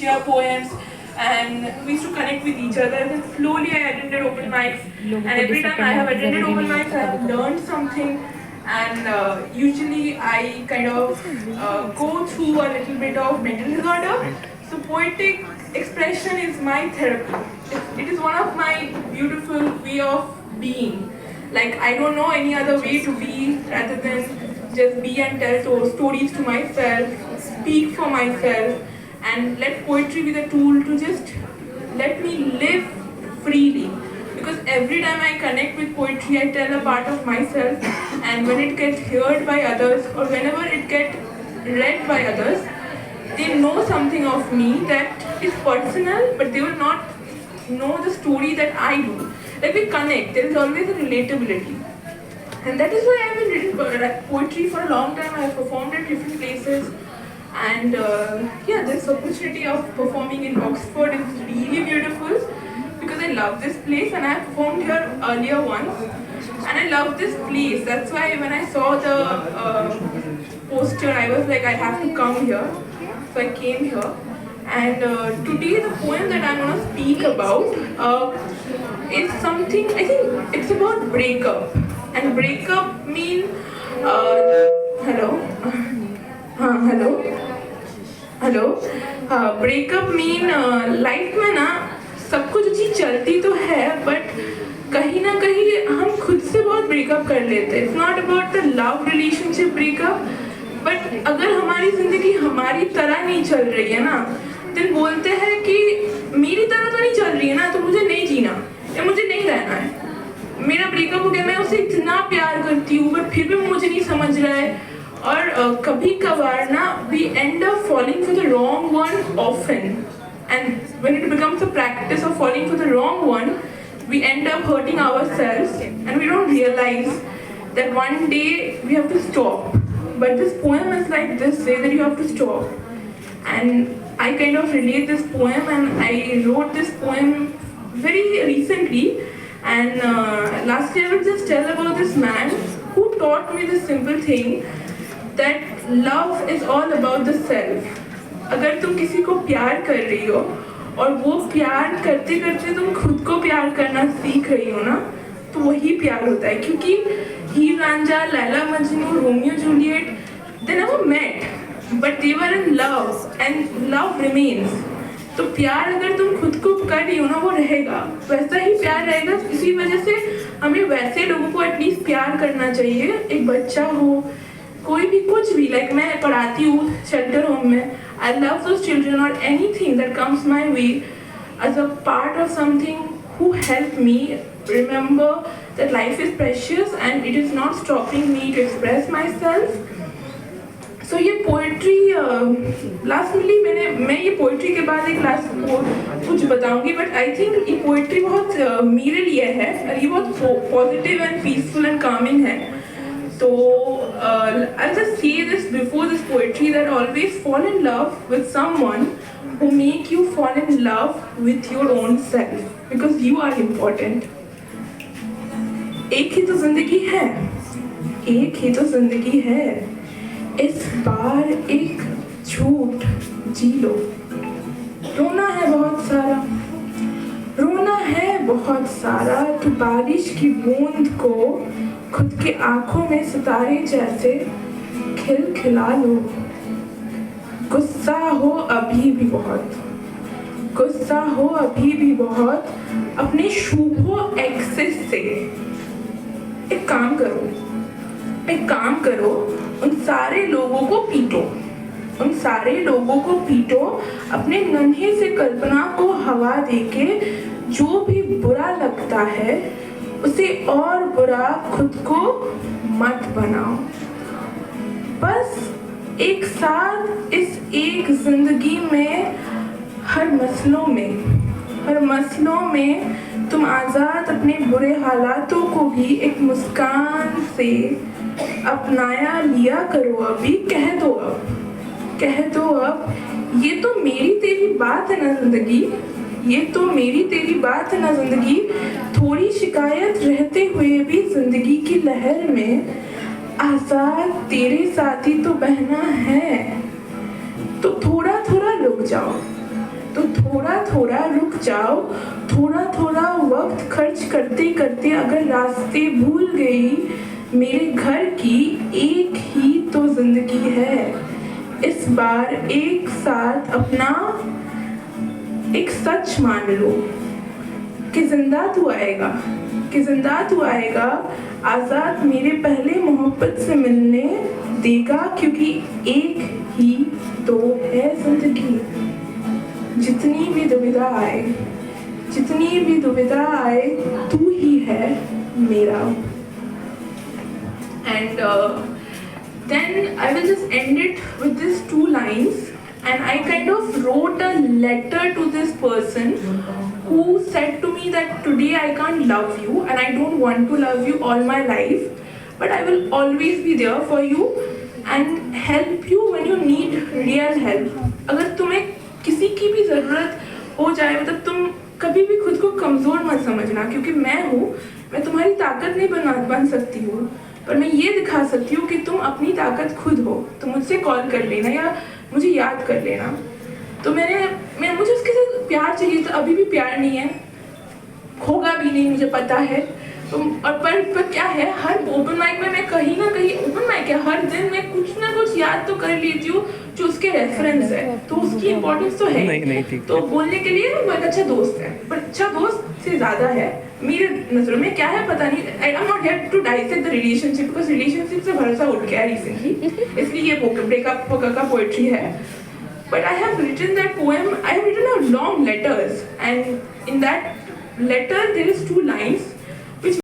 share poems, and we used to connect with each other. Then slowly I attended open mics, and every time I have attended open mics, I have learned something. And usually I kind of go through a little bit of mental disorder. So poetic expression is my therapy. It is one of my beautiful way of being. Like, I don't know any other way to be rather than just be and tell stories to myself, speak for myself, and let poetry be the tool to just let me live freely. Because every time I connect with poetry, I tell a part of myself, and when it gets heard by others, or whenever it gets read by others, they know something of me that is personal, but they will not know the story that I do. Like, we connect, there is always a relatability. And that is why I have been reading poetry for a long time. I have performed at different places. And yeah, this opportunity of performing in Oxford is really beautiful because I love this place, and I have performed here earlier once. And I love this place. That's why when I saw the poster, I was like, I have to come here. So I came here. And today the poem that I'm going to speak about is something, I think it's about breakup. And breakup mean, breakup mean life में ना सब कुछ अच्छी चलती तो है, but कहीं ना कहीं हम खुद से बहुत ब्रेकअप कर लेते हैं. It's not about the love relationship breakup, but अगर हमारी जिंदगी हमारी तरह नहीं चल रही है ना, दिन बोलते हैं कि मेरी तरह तो नहीं चल रही है ना, तो मुझे नहीं जीना या मुझे नहीं रहना है. मेरा ब्रेकअप हो गया, मैं उसे इतना प्यार करती हूँ बट फिर भी मुझे नहीं समझ रहा है. और कभी कभार ना we end up falling for the wrong one often, and when it becomes a practice of falling for the wrong one, we end up hurting ourselves and we don't realize that one day we have to stop. But this poem is like this, say that you have to stop. And I kind of relate this poem, and I wrote this poem very recently. And last year I would just tell about this man who taught me this simple thing, that love is all about the self. अगर तुम किसी को प्यार कर रही हो और वो प्यार करते करते तुम खुद को प्यार करना सीख रही हो ना, तो वही प्यार होता है. क्योंकि Heer Ranjha, Laila Majnu, Romeo Juliet, they never met, but they were in love, and love remains. तो प्यार अगर तुम खुद को कर रही हो ना, वो रहेगा, वैसा ही प्यार रहेगा. इसी वजह से हमें वैसे लोगों को एटलीस्ट प्यार करना चाहिए. एक बच्चा हो, कोई भी, कुछ भी. लाइक मैं पढ़ाती हूँ शेल्टर होम में. I love those children, or anything that comes my way as a part of something who help me remember that life is precious and it is not stopping me to express myself. So ये poetry lastly मैं ये poetry के बाद एक last कुछ बताऊंगी, but I think ये poetry बहुत मेरे लिए है और ये बहुत positive and peaceful and calming है. So I'll just say this before this poetry, that always fall in love with someone who make you fall in love with your own self, because you are important. एक ही तो जिंदगी है, एक ही तो जिंदगी है, इस बार एक झूठ जी लो. रोना है बहुत सारा, रोना है बहुत सारा, तो बारिश की बूंद को खुद के आंखों में सितारे जैसे खिलखिला लो. गुस्सा हो अभी भी बहुत, गुस्सा हो अभी भी बहुत, अपने शुभो एक्सेस से. एक काम करो, एक काम करो, उन सारे लोगों को पीटो, उन सारे लोगों को पीटो, अपने नन्हे से कल्पना को हवा देके. जो भी बुरा लगता है उसे और बुरा खुद को मत बनाओ. बस एक साथ इस एक जिंदगी में हर मसलों में तुम आज़ाद अपने बुरे हालातों को भी एक मुस्कान से अपनाया लिया करो. अभी कह दो अब, ये तो मेरी तेरी बात है ना जिंदगी, ये तो मेरी तेरी बात है ना जिंदगी. थोड़ी शिकायत रहते हुए भी जिंदगी की लहर में आजाद तेरे साथी तो बहना है. तो थोड़ा थोड़ा रुक जाओ, तो थोड़ा थोड़ा रुक जाओ, थोड़ा थोड़ा वक्त खर्च करते करते अगर रास्ते भूल गई, मेरे घर की एक ही तो जिंदगी है। इस बार एक साथ अपना एक सच मान लो कि जिंदा तू आएगा, कि जिंदा तू आएगा, आज़ाद मेरे पहले मोहब्बत से मिलने देगा, क्योंकि एक ही तो है जिंदगी। जितनी भी दुविधा आए, जितनी भी दुविधा आए, तू ही है मेरा। And then I will just end it with these 2 lines, and I kind of wrote a letter to this person who said to me that today I can't love you and I don't want to love you all my life, but I will always be there for you and help you when you need real help. अगर तुम्हें किसी की भी ज़रूरत हो जाए, मतलब तुम कभी भी खुद को कमज़ोर मत समझना, क्योंकि मैं हूँ, मैं तुम्हारी ताकत नहीं बन सकती हूँ, पर मैं ये दिखा सकती हूँ कि तुम अपनी ताकत खुद हो। तो मुझसे कॉल कर लेना या मुझे याद कर लेना। तो मुझे उसके साथ प्यार चाहिए था, अभी भी प्यार नहीं है, होगा भी नहीं, मुझे पता है। तो और पर क्या है, हर ओपन माइक में मैं कहीं ना कहीं, ओपन माइक है, हर दिन मैं कुछ ना कुछ याद तो कर लेती हूँ जो उसके रेफरेंस है, तो उसकी इम्पोर्टेंस तो है। नहीं, तो बोलने के लिए वो एक अच्छा दोस्त है, पर अच्छा दोस्त से ज़्यादा है मेरे नज़रों में। क्या है पता नहीं, I am not here to dissect the relationship, because relationship से भरोसा उठ गया रिसेंटली, इसलिए ये ब्रेकअप का पोएट्री है। But I have written that poem, I have written a long letters, and in that letter there is 2 lines.